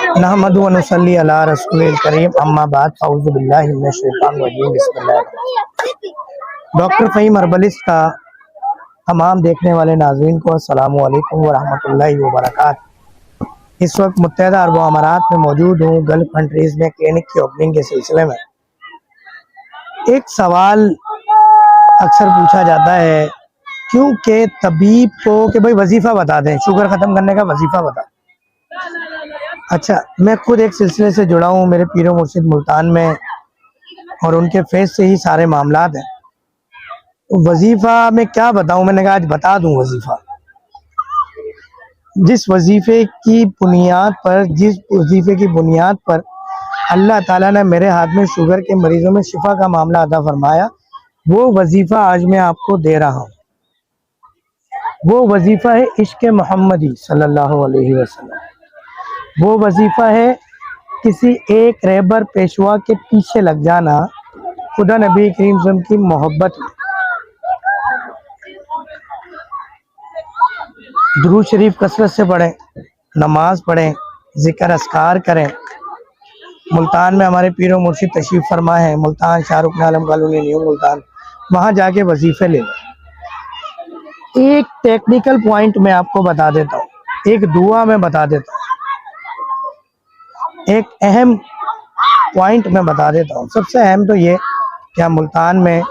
नहमदु व नसल्ली अला रसूलिल करीम अम्मा बाद औज़ु बिल्लाहि मिनश शैतानिर रजीम बिस्मिल्लाह। डॉक्टर फ़हीम हर्बलिस्ट का तमाम देखने वाले नाज़रीन को अस्सलामु अलैकुम व रहमतुल्लाहि व बरकातहू। इस वक्त मुत्तहदा अरब अमारात में मौजूद हूँ, गल्फ कंट्रीज़ में क्लिनिक की ओपनिंग के सिलसिले में। एक सवाल अक्सर पूछा जाता है क्योंकि तबीब को कि भाई वजीफ़ा बता दें, शुगर ख़त्म करने का वजीफ़ा बता। अच्छा, मैं खुद एक सिलसिले से जुड़ा हूँ, मेरे पीरो मुर्शिद मुल्तान में, और उनके फेस से ही सारे मामलात हैं। तो वजीफ़ा में क्या बताऊँ, मैंने कहा आज बता दूँ वजीफ़ा। जिस वजीफ़े की बुनियाद पर अल्लाह ताला ने मेरे हाथ में शुगर के मरीजों में शिफा का मामला अता फरमाया, वो वजीफ़ा आज मैं आपको दे रहा हूँ। वो वजीफ़ा है इश्क़ मोहम्मदी सल्लल्लाहु अलैहि वसल्लम। वो वजीफ़ा है किसी एक रहबर पेशवा के पीछे लग जाना, खुदा नबी करीम सल्लल्लाहु अलैहि वसल्लम की मोहब्बत में। दुरूद शरीफ कसरत से पढ़ें, नमाज पढ़ें, ज़िक्र अस्कार करें। मुल्तान में हमारे पीरो मुर्शिद तशरीफ़ फरमा है, मुल्तान शाहरुख आलम कॉलोनी न्यू मुल्तान, वहाँ जाके वजीफ़े ले लें। एक टेक्निकल पॉइंट मैं आपको बता देता हूँ, एक दुआ मैं बता देता हूँ, एक अहम पॉइंट मैं बता देता हूँ। सबसे अहम तो ये कि आप मुल्तान में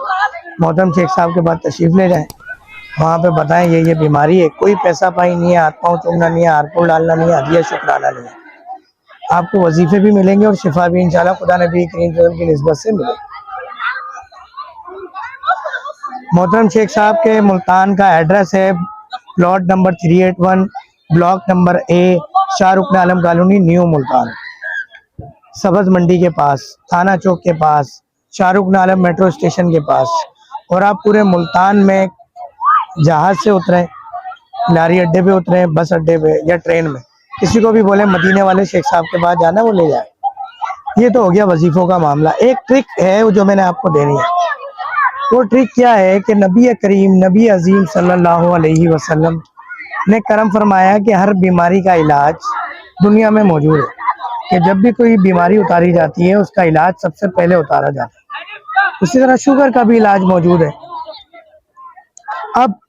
मोहतरम शेख साहब के बाद तशरीफ़ ले जाएं, वहाँ पे बताएं ये बीमारी है, कोई पैसा पाई नहीं है, हाथ पाँव चूमना नहीं है, हारपुर डालना नहीं है, हदिया शुक्राना नहीं है। आपको वजीफ़े भी मिलेंगे और शिफा भी इंशाल्लाह खुदा नबी करीम सल्लल्लाहु अलैहि वसल्लम की निस्बत से मिलेगी। मोहतरम शेख साहब के मुल्तान का एड्रेस है plot number 381, block number A, Shahrukh Alam colony new Multan, सब्ज़ मंडी के पास, थाना चौक के पास, शाहरुख आलम मेट्रो स्टेशन के पास। और आप पूरे मुल्तान में जहाज़ से उतरें, लारी अड्डे पे उतरें, बस अड्डे पे या ट्रेन में, किसी को भी बोले मदीने वाले शेख साहब के पास जाना, वो ले जाए। ये तो हो गया वजीफ़ों का मामला। एक ट्रिक है वो जो मैंने आपको देनी है। वो ट्रिक क्या है कि नबी करीम नबी अजीम सल्लल्लाहु अलैहि वसल्लम ने करम फरमाया कि हर बीमारी का इलाज दुनिया में मौजूद है, कि जब भी कोई बीमारी उतारी जाती है उसका इलाज सबसे पहले उतारा जाता है। उसी तरह शुगर का भी इलाज मौजूद है। अब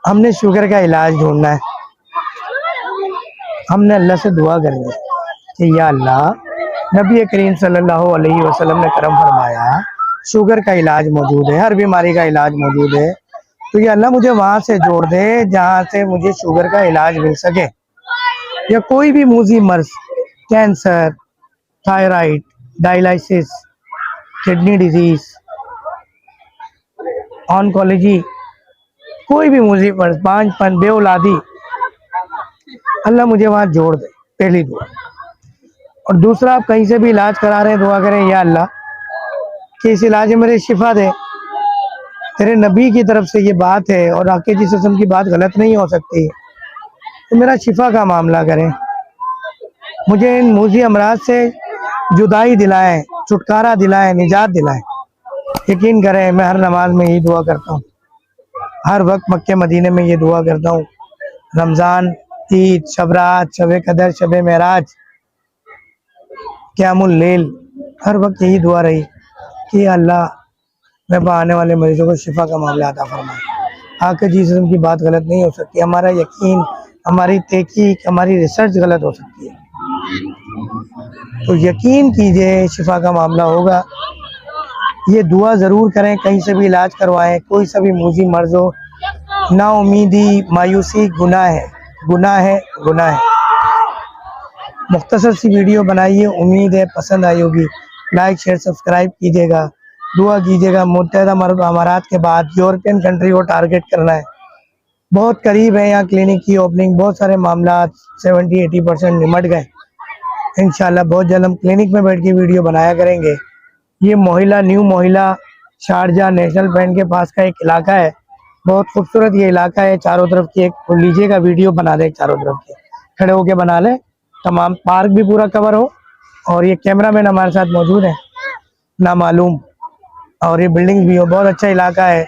हमने शुगर का इलाज ढूंढना है, हमने अल्लाह से दुआ करनी है कि या अल्लाह, नबी करीम सल्लल्लाहु अलैहि वसल्लम ने करम फरमाया शुगर का इलाज मौजूद है, हर बीमारी का इलाज मौजूद है, तो या अल्लाह मुझे वहाँ से जोड़ दे जहाँ से मुझे शुगर का इलाज मिल सके, या कोई भी मूजी मर्ज, cancer, thyroid, dialysis, kidney disease, oncology, कोई भी मूजी मर्ज, बांझपन, बेऔलादी, अल्लाह मुझे वहाँ जोड़ दे, पहली दुआ। और दूसरा, आप कहीं से भी इलाज करा रहे हैं, दुआ करें या अल्लाह कि इस इलाज में मेरे शिफा दे, तेरे नबी की तरफ से ये बात है और आके जिस किस्म की बात गलत नहीं हो सकती, तो मेरा शिफा का मामला करें, मुझे इन मूजी अमराज से जुदाई दिलाएं, छुटकारा दिलाएं, निजात दिलाएं। यकीन करें, मैं हर नमाज में यही दुआ करता हूँ, हर वक्त मक्के मदीने में ये दुआ करता हूँ। रमज़ान, ईद, शब रात, शब कदर, शब मेराज, क़यामुल लैल, हर वक्त यही दुआ रही कि अल्लाह मैं आने वाले मरीजों को शिफा का मामला अता फरमाए। आके जिस किस्म की बात गलत नहीं हो सकती, हमारा यकीन, हमारी तहकीक, हमारी रिसर्च गलत हो सकती है, तो यकीन कीजिए शिफा का मामला होगा। ये दुआ ज़रूर करें, कहीं से भी इलाज करवाएं, कोई सा भी मूजी मर्ज हो, ना उम्मीदी, मायूसी गुनाह है, गुनाह है, गुनाह है। मुख्तसर सी वीडियो बनाइए, उम्मीद है पसंद आई होगी। लाइक, शेयर, सब्सक्राइब कीजिएगा, दुआ कीजिएगा। मुत्तहदा अरब अमारात के बाद यूरोपियन कंट्री को टारगेट करना है, बहुत करीब है यहाँ क्लिनिक की ओपनिंग, बहुत सारे मामला 70-80% निमट गए। इंशाल्लाह बहुत जल्द हम क्लिनिक में बैठ के वीडियो बनाया करेंगे। ये मोहिला, न्यू मोहिला, शारजा नेशनल बैंक के पास का एक इलाका है, बहुत खूबसूरत ये इलाका है। चारों तरफ की एक लीजिएगा वीडियो बना दे, चारों तरफ के खड़े होके बना ले, तमाम पार्क भी पूरा कवर हो, और ये कैमरामैन हमारे साथ मौजूद है ना मालूम, और ये बिल्डिंग भी हो, बहुत अच्छा इलाका है।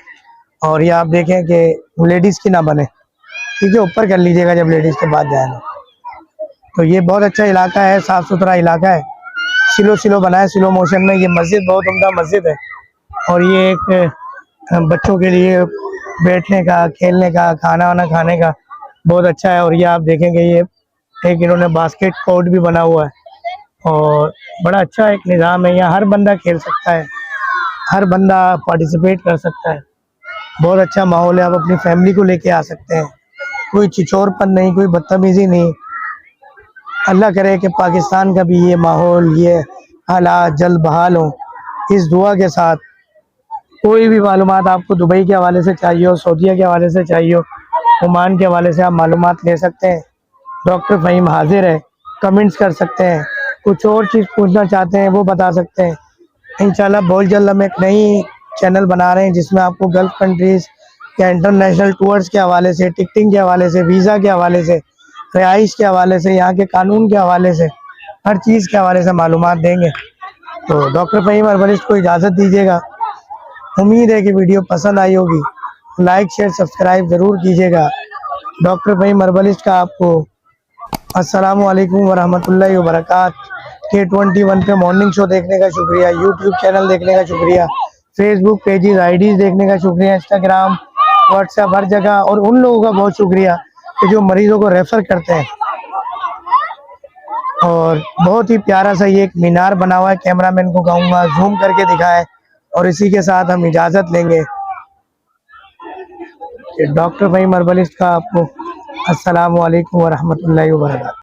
और ये आप देखें कि लेडीज़ की ना बने, ठीक है, ऊपर कर लीजिएगा जब लेडीज़ के बाद जाए। तो ये बहुत अच्छा इलाका है, साफ़ सुथरा इलाका है, स्लो बना है, स्लो मोशन में। ये मस्जिद बहुत उम्दा मस्जिद है और ये एक बच्चों के लिए बैठने का, खेलने का, खाना वाना खाने का बहुत अच्छा है। और ये आप देखेंगे ये एक इन्होंने बास्केट कोर्ट भी बना हुआ है और बड़ा अच्छा एक निज़ाम है। यहाँ हर बंदा खेल सकता है, हर बंदा पार्टिसिपेट कर सकता है। बहुत अच्छा माहौल है, आप अपनी फैमिली को लेके आ सकते हैं। कोई छिछोरपन नहीं, कोई बदतमीज़ी नहीं। अल्लाह करे कि पाकिस्तान का भी ये माहौल, ये हालात जल्द बहाल हों। इस दुआ के साथ कोई भी मालूमात आपको दुबई के हवाले से चाहिए हो, सऊदीया के हवाले से चाहिए हो, ओमान के हवाले से आप मालूमात ले सकते हैं। डॉक्टर फ़हीम हाजिर है, कमेंट्स कर सकते हैं। कुछ और चीज़ पूछना चाहते हैं वो बता सकते हैं। इंशाल्लाह बहुत जल्द हम एक नई चैनल बना रहे हैं जिसमें आपको गल्फ़ कंट्रीज़ या इंटरनेशनल टूर्स के हवाले से, टिकटिंग के हवाले से, वीज़ा के हवाले से, रिहाइश के हवाले से, यहाँ के कानून के हवाले से, हर चीज़ के हवाले से मालूमात देंगे। तो डॉक्टर फ़हीम हर्बलिस्ट को इजाज़त दीजिएगा। उम्मीद है कि वीडियो पसंद आई होगी। लाइक शेयर सब्सक्राइब ज़रूर कीजिएगा। डॉक्टर फ़हीम हर्बलिस्ट का आपको अस्सलामु अलैकुम वरहमतुल्लाहि वबरकात। K21 पे मॉर्निंग शो देखने का शुक्रिया, यूट्यूब चैनल देखने का शुक्रिया, फेसबुक पेजेस आईडीज़ देखने का शुक्रिया, इंस्टाग्राम, व्हाट्सएप हर जगह। और उन लोगों का बहुत शुक्रिया कि जो मरीज़ों को रेफ़र करते हैं। और बहुत ही प्यारा सा ये एक मीनार बना हुआ है, कैमरामैन को कहूँगा जूम करके दिखाए। और इसी के साथ हम इजाज़त लेंगे कि डॉक्टर फ़हीम हर्बलिस्ट का आपको अस्सलामु अलैकुम वरहमतुल्लाहि वबरकातुहू।